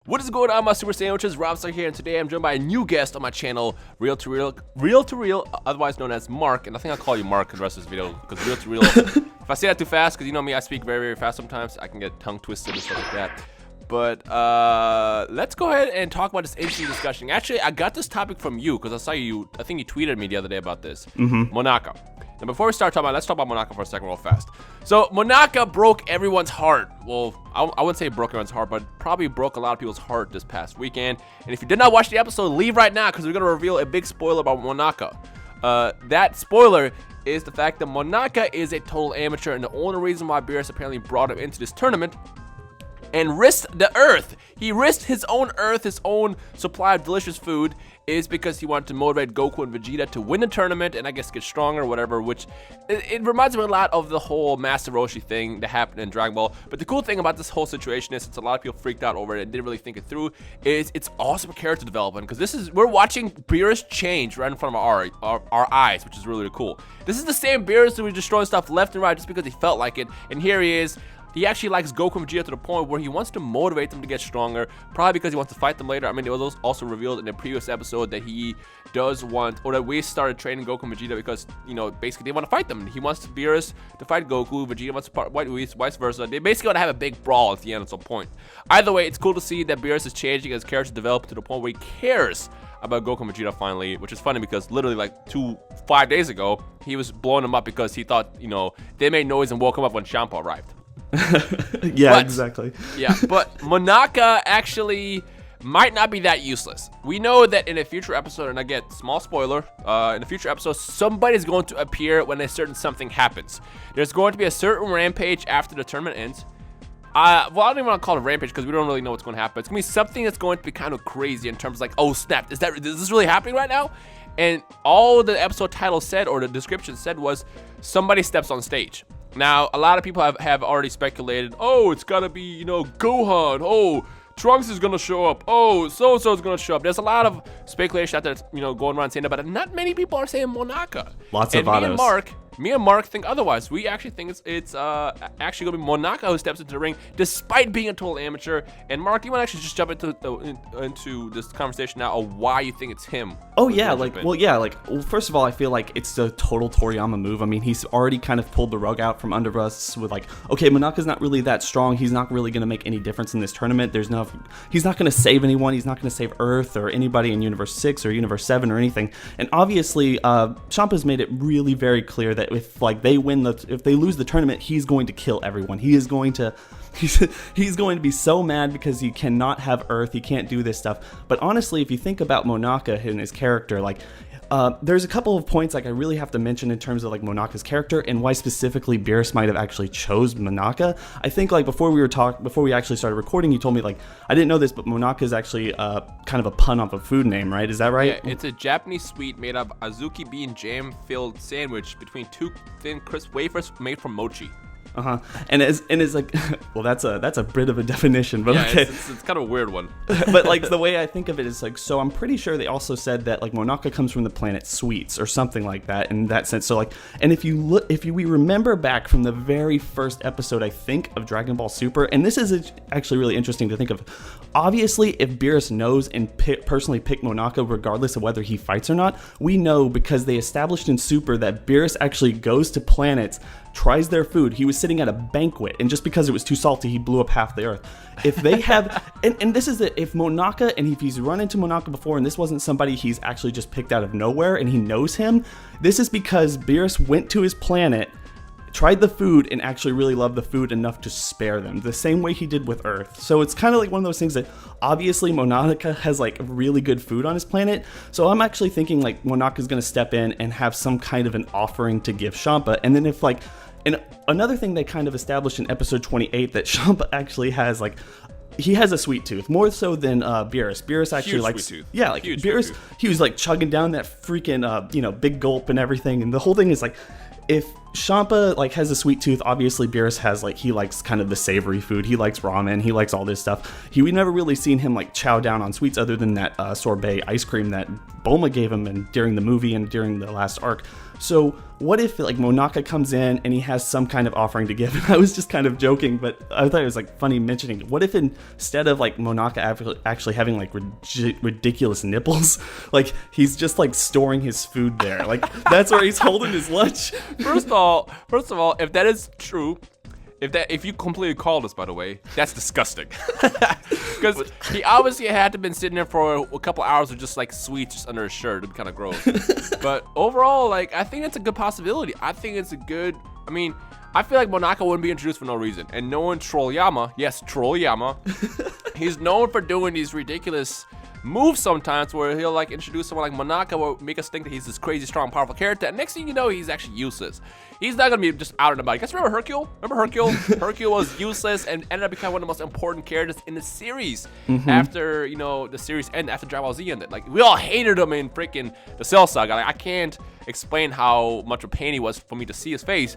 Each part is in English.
What is going on, my super sandwiches? Rhymestyle here, and today I'm joined by a new guest on my channel, Real to Real, otherwise known as Mark. And I think I'll call you Mark for the rest of this video, because Real to Real, if I say that too fast, because you know me, I speak very, very fast sometimes, I can get tongue twisted and stuff like that. But let's go ahead and talk about this interesting discussion. Actually, I got this topic from you, because I saw you, I think you tweeted me the other day about this. Monaka. Now, before we start talking about, let's talk about Monaka for a second real fast. So, Monaka broke everyone's heart. Well, I wouldn't say broke everyone's heart, but probably broke a lot of people's heart this past weekend. And if you did not watch the episode, leave right now, because we're going to reveal a big spoiler about Monaka. That spoiler is the fact that Monaka is a total amateur, and the only reason why Beerus apparently brought him into this tournament and risked the earth. He risked his own earth, his own supply of delicious food, is because he wanted to motivate Goku and Vegeta to win the tournament and I guess get stronger or whatever, which it reminds me a lot of the whole Master Roshi thing that happened in Dragon Ball. But the cool thing about this whole situation is, since a lot of people freaked out over it and didn't really think it through, is it's awesome character development, because we're watching Beerus change right in front of our eyes, which is really, really cool. This is the same Beerus who was destroying stuff left and right just because he felt like it, and here he is. He actually likes Goku and Vegeta to the point where he wants to motivate them to get stronger, probably because he wants to fight them later. I mean, it was also revealed in the previous episode that he does want, or that we started training Goku and Vegeta because, you know, basically they want to fight them. He wants Beerus to fight Goku, Vegeta wants to fight White, vice versa. They basically want to have a big brawl at the end at some point. Either way, it's cool to see that Beerus is changing, his character developed to the point where he cares about Goku and Vegeta finally, which is funny because literally like 5 days ago, he was blowing them up because he thought, you know, they made noise and woke him up when Champa arrived. Exactly. Yeah, but Monaka actually might not be that useless. We know that in a future episode, and again, small spoiler, in a future episode, somebody's going to appear when a certain something happens. There's going to be a certain rampage after the tournament ends. Well, I don't even want to call it a rampage because we don't really know what's going to happen. It's going to be something that's going to be kind of crazy in terms of like, oh snap, is this really happening right now? And all the episode title said, or the description said, was somebody steps on stage. Now, a lot of people have already speculated, oh, it's gotta be, you know, Gohan, oh, Trunks is gonna show up, oh, so-and-so is gonna show up. There's a lot of speculation out there that's, you know, going around saying that, but not many people are saying Monaka. Lots of autos. Me and Mark think otherwise. We actually think it's actually gonna be Monaka who steps into the ring despite being a total amateur. And Mark, do you want to actually just jump into this conversation now of why you think it's him? Oh yeah, well, first of all, I feel like it's a total Toriyama move. I mean, he's already kind of pulled the rug out from under us with like, okay, Monaka's not really that strong. He's not really gonna make any difference in this tournament. He's not gonna save anyone. He's not gonna save Earth or anybody in Universe 6 or Universe 7 or anything. And obviously, Champa's made it really very clear that if like if they lose the tournament, he's going to kill everyone. He's going to be so mad because he cannot have Earth. He can't do this stuff. But honestly, if you think about Monaka and his character, like there's a couple of points like I really have to mention in terms of like Monaka's character and why specifically Beerus might have actually chose Monaka. I think like before we actually started recording, you told me like, I didn't know this, but Monaka is actually kind of a pun off a food name, right? Is that right? Yeah, it's a Japanese sweet made of azuki bean jam filled sandwich between two thin crisp wafers made from mochi. And it's like, well, that's a bit of a definition, but yeah, okay. It's kind of a weird one. But like the way I think of it is like, so I'm pretty sure they also said that like Monaka comes from the planet Sweets or something like that in that sense. So like, and if we remember back from the very first episode, I think, of Dragon Ball Super, and this is actually really interesting to think of. Obviously, if Beerus knows and personally picked Monaka regardless of whether he fights or not, we know because they established in Super that Beerus actually goes to planets, tries their food. He was sitting at a banquet, and just because it was too salty, he blew up half the Earth. If they have, and this is it, if Monaka, and if he's run into Monaka before, and this wasn't somebody he's actually just picked out of nowhere, and he knows him, this is because Beerus went to his planet, tried the food, and actually really loved the food enough to spare them, the same way he did with Earth. So it's kind of like one of those things that obviously Monaka has like really good food on his planet. So I'm actually thinking like Monaka's going to step in and have some kind of an offering to give Champa. And then if like, and another thing they kind of established in episode 28 that Champa actually has like, he has a sweet tooth, more so than Beerus. Beerus actually likes, yeah, like Huge Beerus, he was like chugging down that freaking, big gulp and everything. And the whole thing is like, if Champa like has a sweet tooth, obviously Beerus has like, he likes kind of the savory food. He likes ramen. He likes all this stuff. We never really seen him like chow down on sweets other than that sorbet ice cream that Bulma gave him during the movie and during the last arc. So what if like Monaka comes in and he has some kind of offering to give? And I was just kind of joking, but I thought it was like funny mentioning. What if instead of like Monaka actually having like ridiculous nipples, like he's just like storing his food there, like that's where he's holding his lunch. First of all, if that is true, if you completely called us, by the way, that's disgusting. Because he obviously had to have been sitting there for a couple hours with just like sweets just under his shirt. It'd be kind of gross. But overall, like, I think it's a good possibility. I think it's a good, I mean, I feel like Monaka wouldn't be introduced for no reason. And knowing Trollyama, yes, Trollyama, he's known for doing these ridiculous moves sometimes where he'll like introduce someone like Monaka will make us think that he's this crazy, strong, powerful character. And next thing you know, he's actually useless. He's not going to be just out and about. You guys remember Hercule? Hercule was useless and ended up becoming one of the most important characters in the series after, you know, the series ended, after Dragon Ball Z ended. Like, we all hated him in freaking the Cell Saga. Like, I can't explain how much of a pain he was for me to see his face.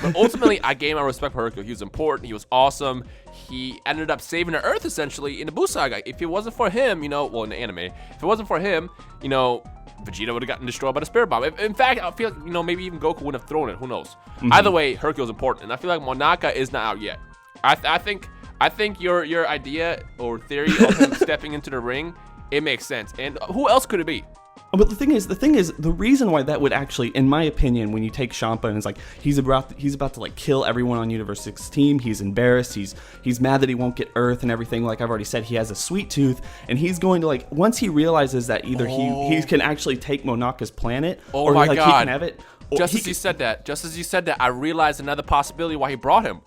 But ultimately, I gave my respect for Hercule. He was important. He was awesome. He ended up saving the Earth, essentially, in the Buu Saga. If it wasn't for him, you know, well, in the anime, if it wasn't for him, you know, Vegeta would have gotten destroyed by the Spirit Bomb. In fact, I feel like, you know, maybe even Goku wouldn't have thrown it. Who knows? Either way, Hercule's important. And I feel like Monaka is not out yet. I think your idea or theory of him stepping into the ring, it makes sense. And who else could it be? But the thing is, the reason why that would actually, in my opinion, when you take Champa and it's like he's about to like kill everyone on Universe 6's team, he's embarrassed, he's mad that he won't get Earth and everything. Like I've already said, he has a sweet tooth, and he's going to like once he realizes that either he can actually take Monaka's planet, or my like God. he can have it. Just as you said that, I realized another possibility why he brought him.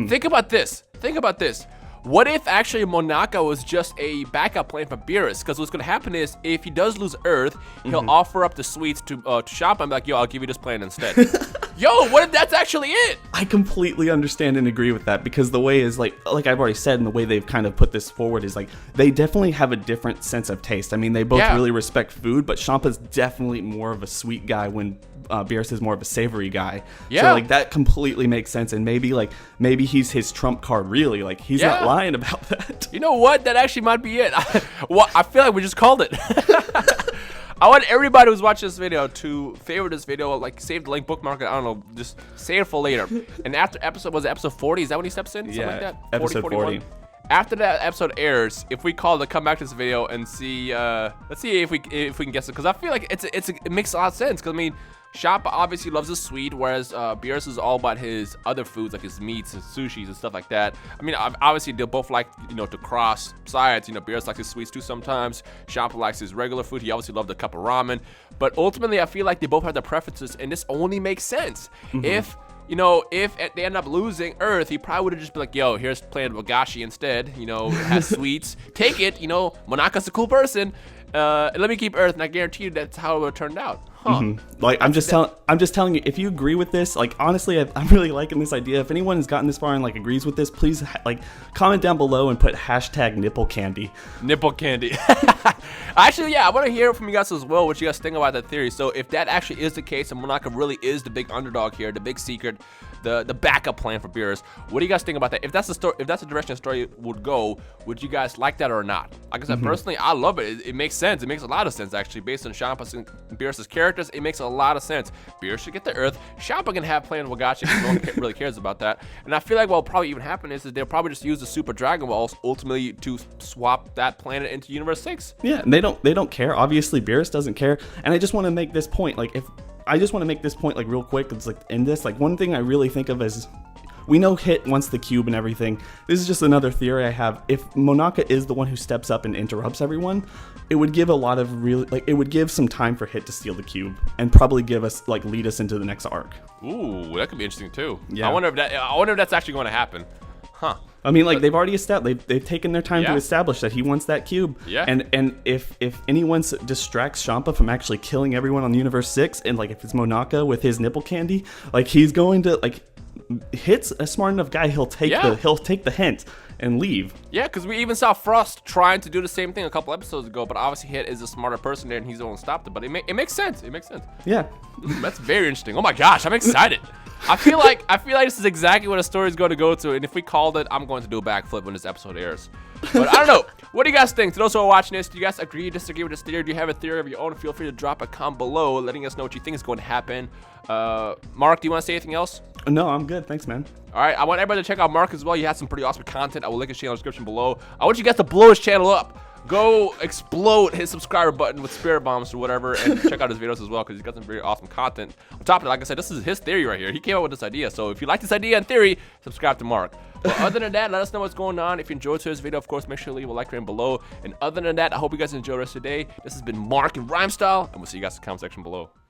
Think about this. What if actually Monaka was just a backup plan for Beerus? Because what's going to happen is, if he does lose Earth, he'll offer up the sweets to Champa and be like, yo, I'll give you this plan instead. Yo, what if that's actually it? I completely understand and agree with that, because the way is like I've already said, and the way they've kind of put this forward is like they definitely have a different sense of taste. I mean, they both really respect food, but Champa's definitely more of a sweet guy when Beerus is more of a savory guy. Yeah. So like that completely makes sense, and maybe he's his trump card, really. Like he's not lying about that. You know what? That actually might be it. I feel like we just called it. I want everybody who's watching this video to favorite this video, like save the link, bookmark it, I don't know, just save it for later. And after episode 40? Is that when he steps in? Something like that? Episode 40. After that episode airs, if we call to come back to this video and see, let's see if we can guess it, because I feel like it makes a lot of sense. Because I mean, Champa obviously loves his sweet, whereas Beerus is all about his other foods, like his meats, his sushis, and stuff like that. I mean, obviously they both like, you know, to cross sides. You know, Beerus likes his sweets too sometimes. Champa likes his regular food. He obviously loved a cup of ramen. But ultimately, I feel like they both have their preferences, and this only makes sense if. You know, if they end up losing Earth, he probably would have just been like, yo, here's Planet Wagashi instead. You know, it has sweets. Take it. You know, Monaka's a cool person. Let me keep Earth, and I guarantee you that's how it would have turned out. Like I'm just telling you, if you agree with this, like honestly, I'm really liking this idea. If anyone has gotten this far and like agrees with this, please like comment down below and put hashtag nipple candy. Nipple candy. Actually, yeah, I want to hear from you guys as well what you guys think about that theory. So if that actually is the case, and Monaka really is the big underdog here, the big secret, the backup plan for Beerus, what do you guys think about that? If that's the story, if that's the direction the story would go, would you guys like that or not? Like I said, personally, I love it. It makes sense. It makes a lot of sense actually, based on Champa's and Beerus's characters. It makes a lot of sense. Beerus should get the Earth. Champa can have Planet Wagashi because no one really cares about that. And I feel like what'll probably even happen is they'll probably just use the Super Dragon Balls ultimately to swap that planet into Universe 6. Yeah, and they don't care. Obviously, Beerus doesn't care. And I just want to make this point, like real quick. It's like in this, like one thing I really think of is, we know Hit wants the cube and everything. This is just another theory I have. If Monaka is the one who steps up and interrupts everyone, it would give it would give some time for Hit to steal the cube and probably lead us into the next arc. Ooh, that could be interesting too. Yeah. I wonder if that's actually going to happen. Huh. I mean, like, they've already established, they've taken their time to establish that he wants that cube. Yeah. And if anyone distracts Champa from actually killing everyone on Universe 6, and like if it's Monaka with his nipple candy, like he's going to like, Hit's a smart enough guy, he'll take the hint and leave. Yeah, because we even saw Frost trying to do the same thing a couple episodes ago, but obviously Hit is a smarter person there, and he's the one who stopped it. But it makes sense. It makes sense. Yeah. That's very interesting. Oh my gosh, I'm excited. I feel like this is exactly what a story is going to go to, and if we called it, I'm going to do a backflip when this episode airs. But I don't know. what do you guys think? To those who are watching this, do you guys agree, disagree with this theory? Do you have a theory of your own? Feel free to drop a comment below, letting us know what you think is going to happen. Mark, do you want to say anything else? No, I'm good. Thanks, man. All right, I want everybody to check out Mark as well. He has some pretty awesome content. I will link his channel in the description below. I want you guys to blow his channel up. Go explode his subscriber button with spirit bombs or whatever, and check out his videos as well, because he's got some very awesome content. On top of it, like I said, this is his theory right here. He came up with this idea, so if you like this idea in theory, subscribe to Mark. But other than that, let us know what's going on. If you enjoyed today's video, of course, make sure to leave a like right below. And other than that, I hope you guys enjoy the rest of the day. This has been Mark and Rhymestyle, and we'll see you guys in the comment section below.